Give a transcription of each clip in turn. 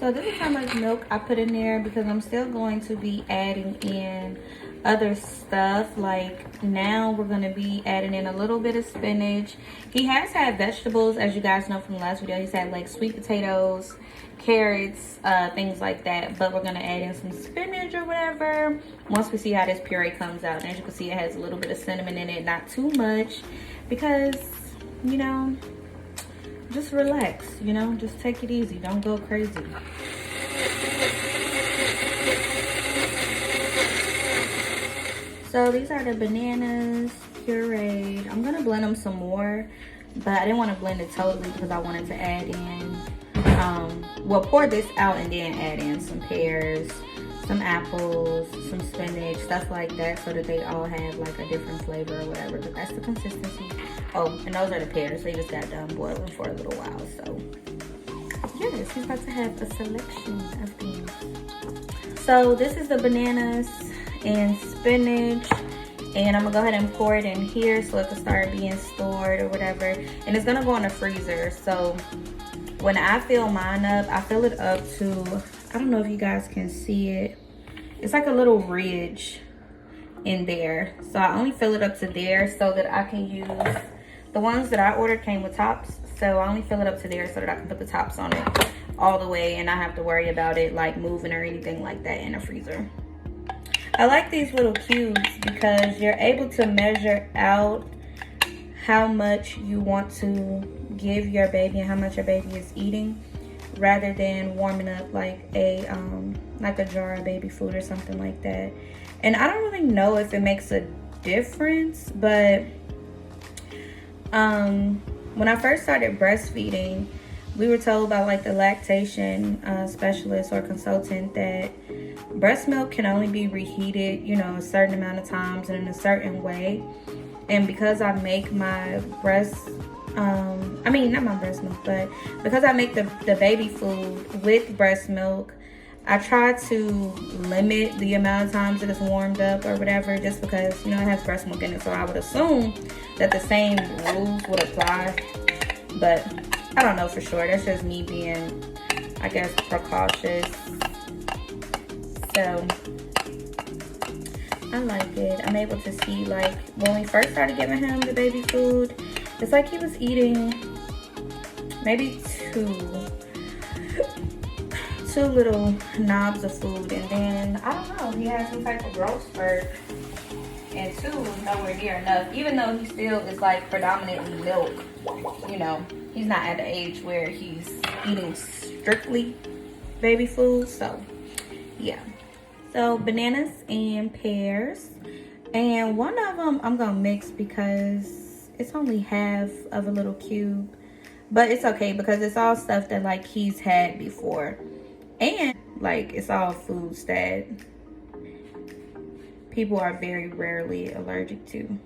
So this is how much milk I put in there because I'm still going to be adding in other stuff. Like now we're going to be adding in a little bit of spinach. He has had vegetables, as you guys know from the last video. He's had like sweet potatoes, carrots, things like that. But we're going to add in some spinach or whatever once we see how this puree comes out. And as you can see, it has a little bit of cinnamon in it, not too much, because, you know, just relax, you know, just take it easy, don't go crazy. So these are the bananas pureed. I'm gonna blend them some more, but I didn't want to blend it totally because I wanted to add in well, pour this out and then add in some pears, some apples, some spinach, stuff like that, so that they all have like a different flavor or whatever. But that's the consistency. Oh, and those are the pears. They just got done boiling for a little while. So yes, he's about to have a selection of things. So this is the bananas and spinach, and I'm gonna go ahead and pour it in here so it can start being stored or whatever. And it's gonna go in the freezer. So when I fill mine up, I fill it up to, I don't know if you guys can see it. It's like a little ridge in there. So I only fill it up to there so that I can use, the ones that I ordered came with tops. So I only fill it up to there so that I can put the tops on it all the way and not have to worry about it like moving or anything like that in the freezer. I like these little cubes because you're able to measure out how much you want to give your baby and how much your baby is eating, rather than warming up like a jar of baby food or something like that. And I don't really know if it makes a difference, but when I first started breastfeeding, we were told by like the lactation specialist or consultant that breast milk can only be reheated, you know, a certain amount of times and in a certain way. And because I make my breast, I mean, not my breast milk, but because I make the baby food with breast milk, I try to limit the amount of times that it's warmed up or whatever, just because, you know, it has breast milk in it. So I would assume that the same rules would apply, but I don't know for sure. That's just me being, I guess, precautious. So I like it. I'm able to see, like, when we first started giving him the baby food, it's like he was eating maybe two little knobs of food, and then I don't know, he had some type of growth spurt, and two was nowhere near enough, even though he still is like predominantly milk. You know, he's not at the age where he's eating strictly baby food. So yeah, so bananas and pears, and one of them I'm gonna mix because it's only half of a little cube, but it's okay because it's all stuff that like he's had before, and like it's all foods that people are very rarely allergic to.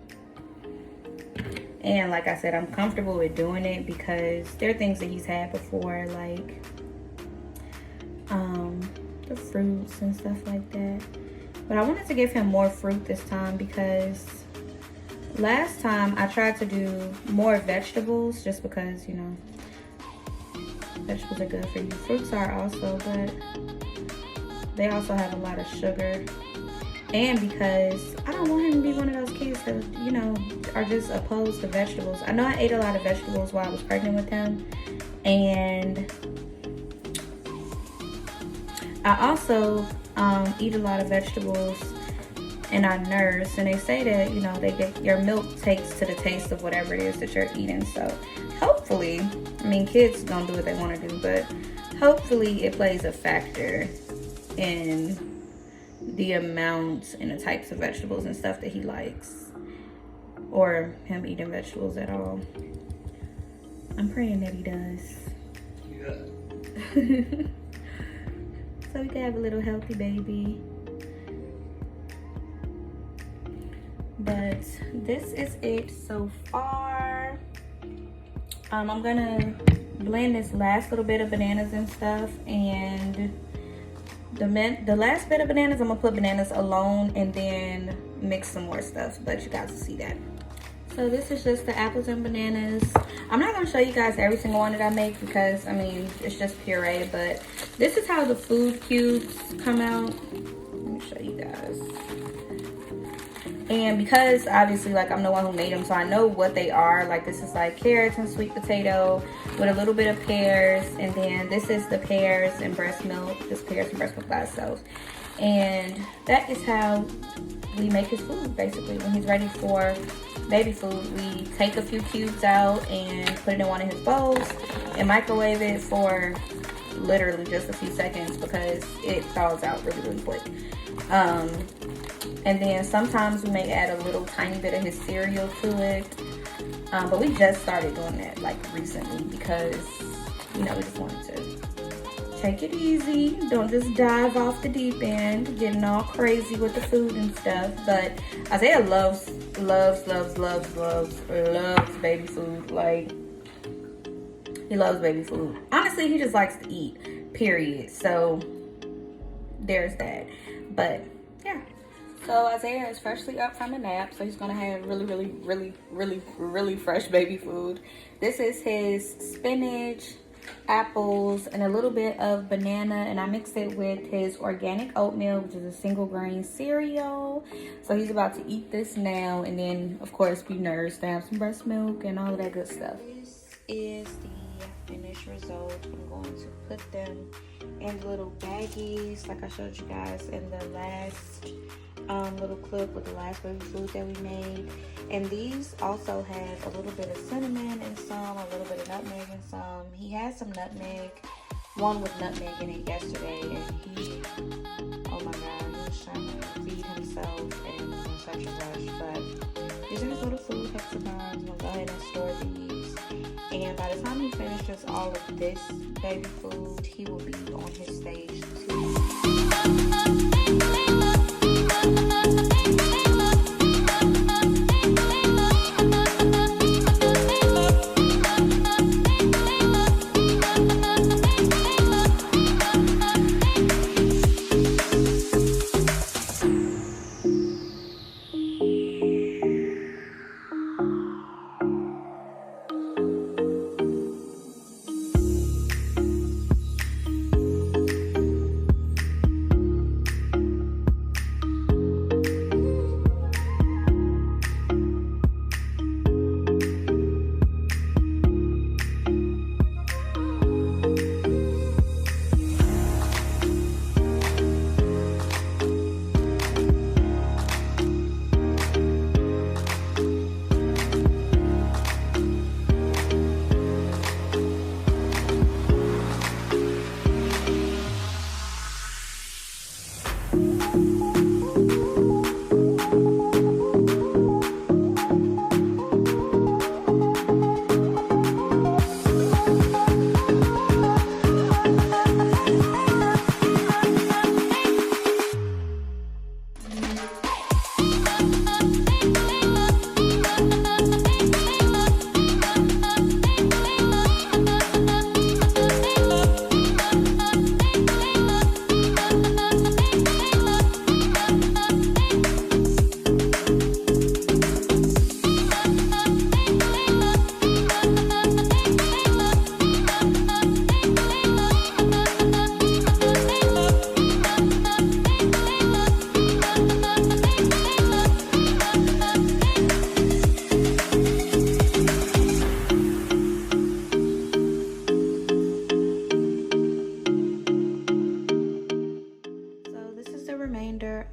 And like I said, I'm comfortable with doing it because there are things that he's had before, like the fruits and stuff like that. But I wanted to give him more fruit this time because last time I tried to do more vegetables just because, you know, vegetables are good for you. Fruits are also, but they also have a lot of sugar. And because I don't want him to be one of those kids that, you know, are just opposed to vegetables. I know I ate a lot of vegetables while I was pregnant with him. And I also eat a lot of vegetables, and I nurse. And they say that, you know, your milk takes to the taste of whatever it is that you're eating. So hopefully, I mean, kids don't do what they want to do, but hopefully it plays a factor in the amount and the types of vegetables and stuff that he likes, or him eating vegetables at all. I'm praying that he does. Yeah. So we can have a little healthy baby. But this is it so far. I'm gonna blend this last little bit of bananas and stuff, and the last bit of bananas, I'm gonna put bananas alone and then mix some more stuff, but you guys will see that. So this is just the apples and bananas. I'm not gonna show you guys every single one that I make because I mean it's just puree, but this is how the food cubes come out. Let me show you guys. And because obviously like I'm the one who made them, so I know what they are. Like this is like carrots and sweet potato with a little bit of pears, and then this is the pears and breast milk, just pears and breast milk by itself. And that is how we make his food basically. When he's ready for baby food, we take a few cubes out and put it in one of his bowls and microwave it for literally just a few seconds because it thaws out really quick. And then sometimes we may add a little tiny bit of his cereal to it. But we just started doing that like recently because, you know, we just wanted to take it easy. Don't just dive off the deep end, getting all crazy with the food and stuff. But Isaiah loves baby food. Like, he loves baby food. Honestly, he just likes to eat, period. So there's that. But yeah. So Isaiah is freshly up from a nap, so he's gonna have really fresh baby food. This is his spinach, apples, and a little bit of banana, and I mixed it with his organic oatmeal, which is a single grain cereal. So he's about to eat this now, and then of course be nourished to have some breast milk and all of that good stuff. This is the finished result. I'm going to put them in little baggies like I showed you guys in the last little clip with the last baby food that we made. And these also have a little bit of cinnamon in some, a little bit of nutmeg in some. He had some nutmeg, one with nutmeg in it yesterday, and he, oh my god, he was trying to feed himself and was in such a rush. But these are his little food hexagons. I'm gonna go ahead and store these, and by the time he finishes all of this baby food, he will be on his stage 2.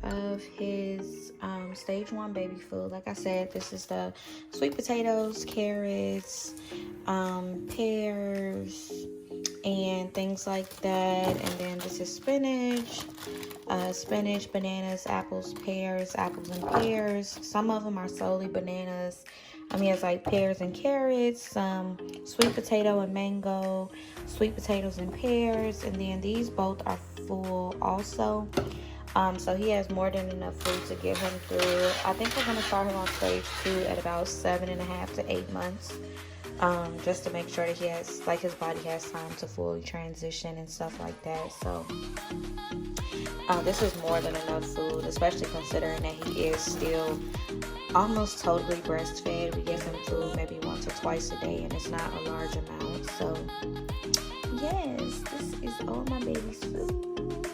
Of his stage 1 baby food. Like I said, this is the sweet potatoes, carrots, pears, and things like that. And then this is spinach, bananas, apples, and pears. Some of them are solely bananas. He has like pears and carrots, some sweet potato and mango, sweet potatoes and pears, and then these both are full also. So he has more than enough food to get him through. I think we're gonna start him on stage 2 at about 7.5 to 8 months. Just to make sure that he has, like, his body has time to fully transition and stuff like that. So this is more than enough food, especially considering that he is still almost totally breastfed. We give him food maybe once or twice a day, and it's not a large amount. So yes, this is all my baby's food.